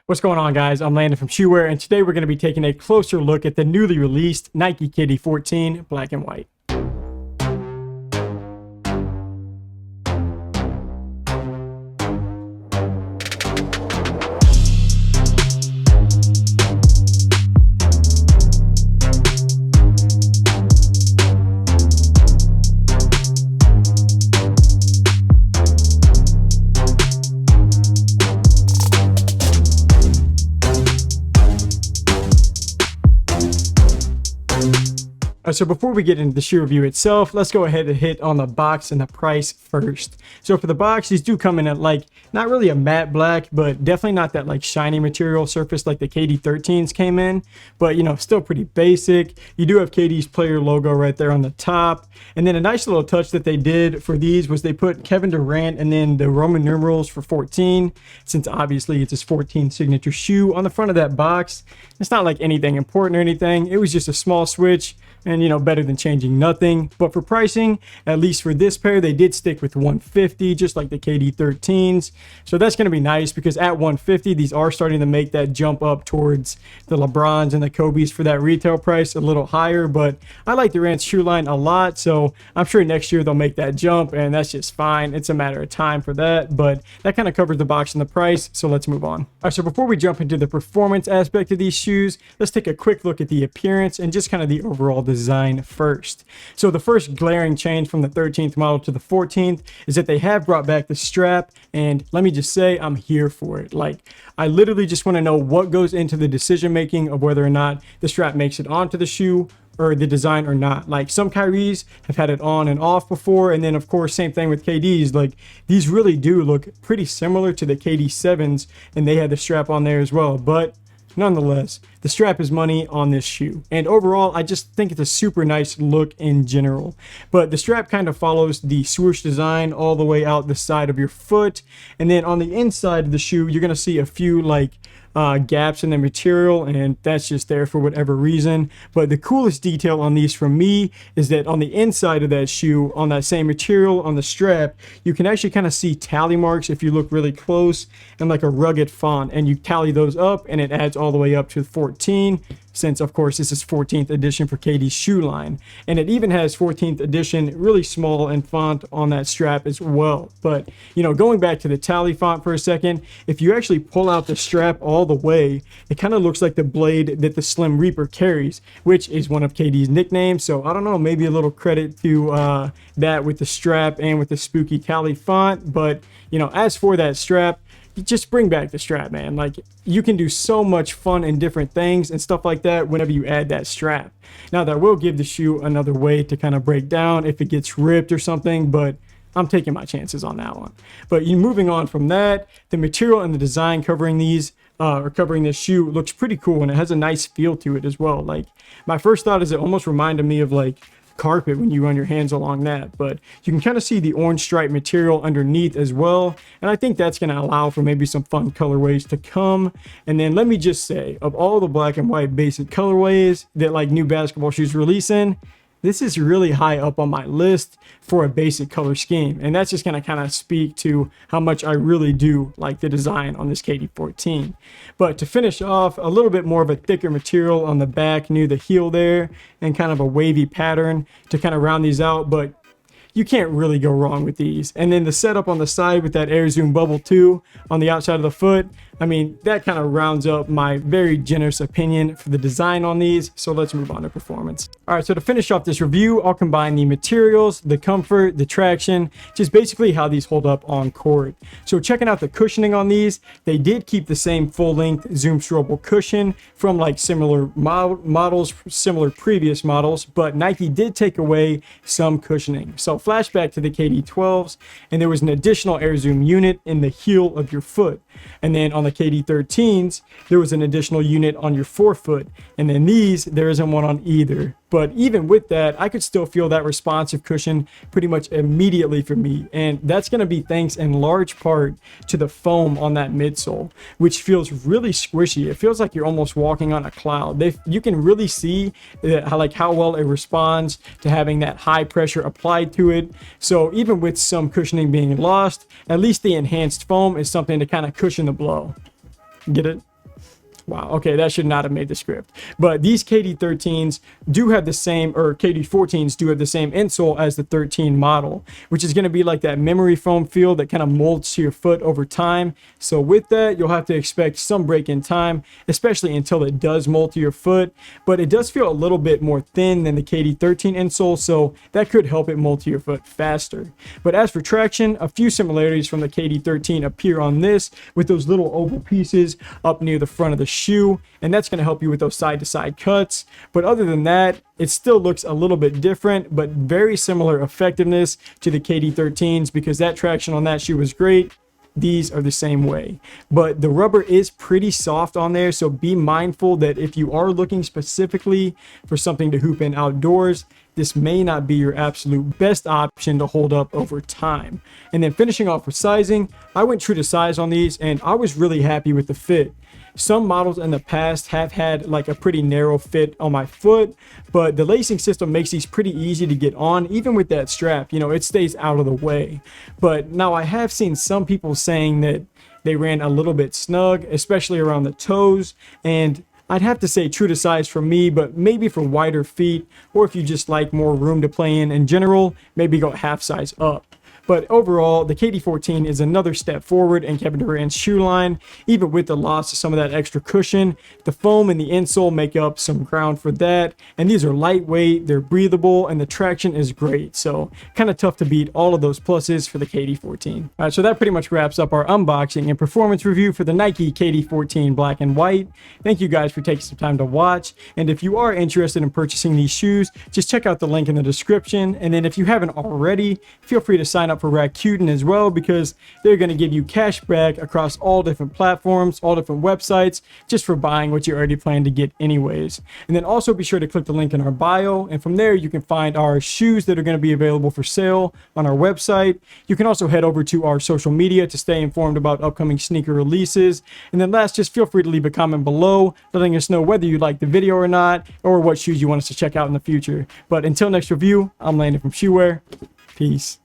What's going on, guys? I'm Landon from Shoewear, and today we're going to be taking a closer look at the newly released Nike KD 14 Black and White. So before we get into the shoe review itself, let's go ahead and hit on the box and the price first. So for the box, these do come in at not really a matte black, but definitely not that shiny material surface like the KD 13s came in, but still pretty basic. You do have KD's player logo right there on the top. And then a nice little touch that they did for these was they put Kevin Durant and then the Roman numerals for 14, since obviously it's his 14 signature shoe on the front of that box. It's not like anything important or anything. It was just a small switch, and better than changing nothing. But for pricing, at least for this pair, they did stick with $150, just like the KD 13s. So that's going to be nice, because at $150, these are starting to make that jump up towards the LeBrons and the Kobe's for that retail price a little higher. But I like Durant's shoe line a lot, so I'm sure next year they'll make that jump, and that's just fine. It's a matter of time for that. But that kind of covers the box and the price, so let's move on. All right, so before we jump into the performance aspect of these shoes, let's take a quick look at the appearance and just kind of the overall design first. So the first glaring change from the 13th model to the 14th is that they have brought back the strap, and let me just say, I'm here for it. I literally just want to know what goes into the decision making of whether or not the strap makes it onto the shoe or the design or not. Some Kyries have had it on and off before, and then of course same thing with KD's. These really do look pretty similar to the KD 7s, and they had the strap on there as well. But nonetheless, the strap is money on this shoe. And overall, I just think it's a super nice look in general. But the strap kind of follows the swoosh design all the way out the side of your foot. And then on the inside of the shoe, you're going to see a few gaps in the material, and that's just there for whatever reason. But the coolest detail on these for me is that on the inside of that shoe, on that same material on the strap, you can actually kind of see tally marks if you look really close, and a rugged font, and you tally those up and it adds all the way up to 14, since of course this is 14th edition for KD's shoe line. And it even has 14th edition really small in font on that strap as well. But going back to the tally font for a second, if you actually pull out the strap all the way, it kind of looks like the blade that the Slim Reaper carries, which is one of KD's nicknames. So I don't know, maybe a little credit to that with the strap and with the spooky tally font. But as for that strap, just bring back the strap, man. You can do so much fun and different things and stuff like that whenever you add that strap. Now, that will give the shoe another way to kind of break down if it gets ripped or something, but I'm taking my chances on that one. But moving on from that, the material and the design covering these or covering this shoe looks pretty cool, and it has a nice feel to it as well. My first thought is it almost reminded me of carpet when you run your hands along that, but you can kind of see the orange stripe material underneath as well, and I think that's going to allow for maybe some fun colorways to come. And then let me just say, of all the black and white basic colorways that new basketball shoes release in, this is really high up on my list for a basic color scheme. And that's just going to kind of speak to how much I really do like the design on this KD 14. But to finish off, a little bit more of a thicker material on the back near the heel there, and kind of a wavy pattern to kind of round these out. But you can't really go wrong with these. And then the setup on the side with that Air Zoom bubble 2 on the outside of the foot, I mean, that kind of rounds up my very generous opinion for the design on these. So let's move on to performance. All right, so to finish off this review, I'll combine the materials, the comfort, the traction, just basically how these hold up on court. So checking out the cushioning on these, they did keep the same full-length Zoom strollable cushion from similar models, similar previous models, but Nike did take away some cushioning. So flashback to the KD 12s, and there was an additional Air Zoom unit in the heel of your foot. And then on the KD 13s, there was an additional unit on your forefoot. And then these, there isn't one on either. But even with that, I could still feel that responsive cushion pretty much immediately for me. And that's going to be thanks in large part to the foam on that midsole, which feels really squishy. It feels like you're almost walking on a cloud. You can really see how well it responds to having that high pressure applied to it. So even with some cushioning being lost, at least the enhanced foam is something to kind of cushion the blow. Get it? Wow, okay, that should not have made the script. But these KD13s do have the same, or KD14s do have the same insole as the 13 model, which is going to be like that memory foam feel that kind of molds to your foot over time. So with that, you'll have to expect some break in time, especially until it does mold to your foot. But it does feel a little bit more thin than the KD13 insole, so that could help it mold to your foot faster. But as for traction, a few similarities from the KD13 appear on this, with those little oval pieces up near the front of the shoe, and that's going to help you with those side-to-side cuts. But other than that, it still looks a little bit different, but very similar effectiveness to the KD13s, because that traction on that shoe was great. These are the same way, but the rubber is pretty soft on there, so be mindful that if you are looking specifically for something to hoop in outdoors, this may not be your absolute best option to hold up over time. And then finishing off with sizing, I went true to size on these, and I was really happy with the fit. Some models in the past have had like a pretty narrow fit on my foot, but the lacing system makes these pretty easy to get on. Even with that strap, you know, it stays out of the way. But now I have seen some people saying that they ran a little bit snug, especially around the toes, and I'd have to say true to size for me, but maybe for wider feet, or if you just like more room to play in general, maybe go half size up. But overall, the KD14 is another step forward in Kevin Durant's shoe line. Even with the loss of some of that extra cushion, the foam and the insole make up some ground for that. And these are lightweight, they're breathable, and the traction is great. So kind of tough to beat all of those pluses for the KD14. All right, so that pretty much wraps up our unboxing and performance review for the Nike KD14 Black and White. Thank you guys for taking some time to watch. And if you are interested in purchasing these shoes, just check out the link in the description. And then if you haven't already, feel free to sign up for Rakuten as well, because they're going to give you cash back across all different platforms, all different websites, just for buying what you already plan to get anyways. And then also be sure to click the link in our bio, and from there you can find our shoes that are going to be available for sale on our website. You can also head over to our social media to stay informed about upcoming sneaker releases. And then last, just feel free to leave a comment below letting us know whether you liked the video or not, or what shoes you want us to check out in the future. But until next review, I'm Landon from Shoewear. Peace.